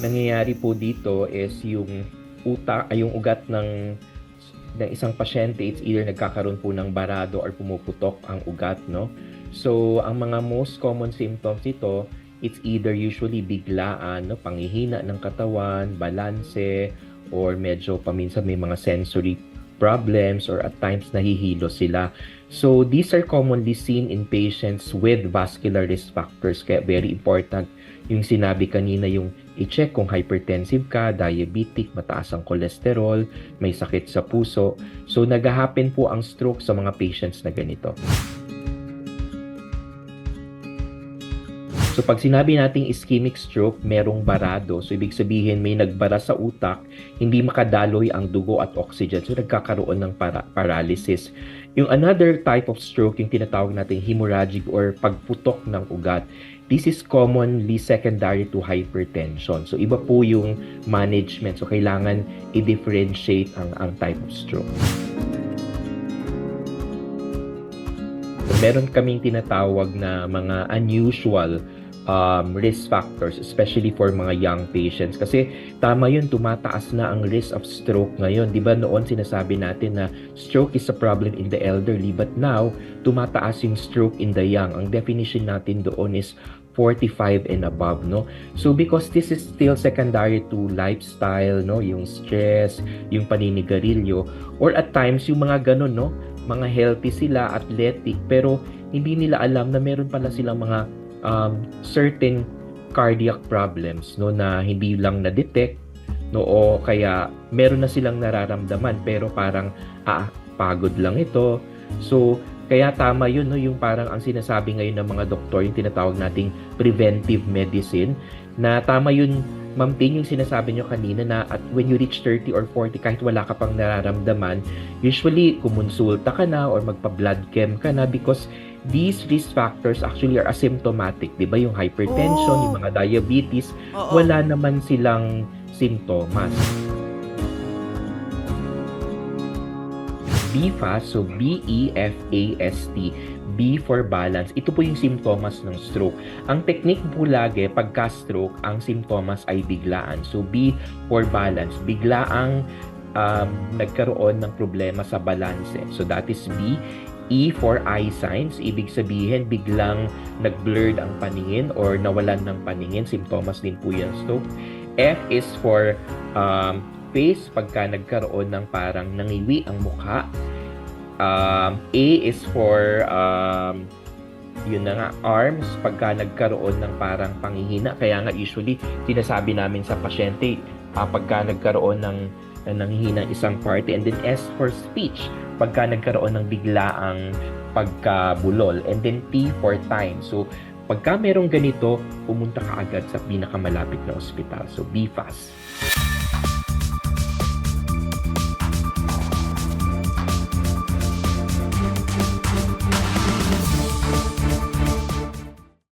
nangyayari po dito is yung yung ugat ng isang pasyente, it's either nagkakaroon po ng barado or pumuputok ang ugat, no? So, ang mga most common symptoms ito, it's either usually biglaan, no? Panghihina ng katawan, balanse, or medyo paminsan may mga sensory problems or at times nahihilo sila. So, these are commonly seen in patients with vascular risk factors. Kaya very important yung sinabi kanina, yung i-check kung hypertensive ka, diabetic, mataas ang cholesterol, may sakit sa puso. So, nag-happen po ang stroke sa mga patients na ganito. So pag sinabi nating ischemic stroke, merong barado. So ibig sabihin may nagbara sa utak, hindi makadaloy ang dugo at oxygen. So nagkakaroon ng paralysis. Yung another type of stroke, yung tinatawag nating hemorrhagic or pagputok ng ugat. This is commonly secondary to hypertension. So iba po yung management. So kailangan i-differentiate ang type of stroke. Meron kaming tinatawag na mga unusual risk factors, especially for mga young patients. Kasi tama yun, tumataas na ang risk of stroke ngayon. Di ba noon sinasabi natin na stroke is a problem in the elderly, but now tumataas yung stroke in the young. Ang definition natin doon is 45 and above, no? So because this is still secondary to lifestyle, no? Yung stress, yung paninigarilyo, or at times yung mga ganun, no? Mga healthy sila, athletic, pero hindi nila alam na meron pala silang mga certain cardiac problems, no, na hindi lang na-detect, no, o kaya meron na silang nararamdaman pero parang pagod lang ito. So kaya tama yun, no, yung parang ang sinasabi ngayon ng mga doktor, yung tinatawag nating preventive medicine, na tama yun, Ma'am Ting, yung sinasabi nyo kanina na at when you reach 30 or 40, kahit wala ka pang nararamdaman, usually kumonsulta ka na or magpa-blood chem ka na because these risk factors actually are asymptomatic. Diba yung hypertension, yung mga diabetes, wala naman silang simptomas. BFAST, so B-E-F-A-S-T, B for balance. Ito po yung simptomas ng stroke. Ang technique po lagi, pagka-stroke, ang simptomas ay biglaan. So, B for balance. Biglaang nagkaroon ng problema sa balanse. So, that is B. E for eye signs. Ibig sabihin, biglang nag-blurred ang paningin or nawalan ng paningin. Simptomas din po yan stroke. F is for face, pagka nagkaroon ng parang nangiwi ang mukha. A is for yun na nga, arms, pagka nagkaroon ng parang panghihina. Kaya nga usually sinasabi namin sa pasyente pagka nagkaroon ng nanghihina isang party. And then S for speech, pagka nagkaroon ng biglaang pagkabulol. And then T for time. So pagka merong ganito, pumunta ka agad sa pinakamalapit na ospital. So BFAST.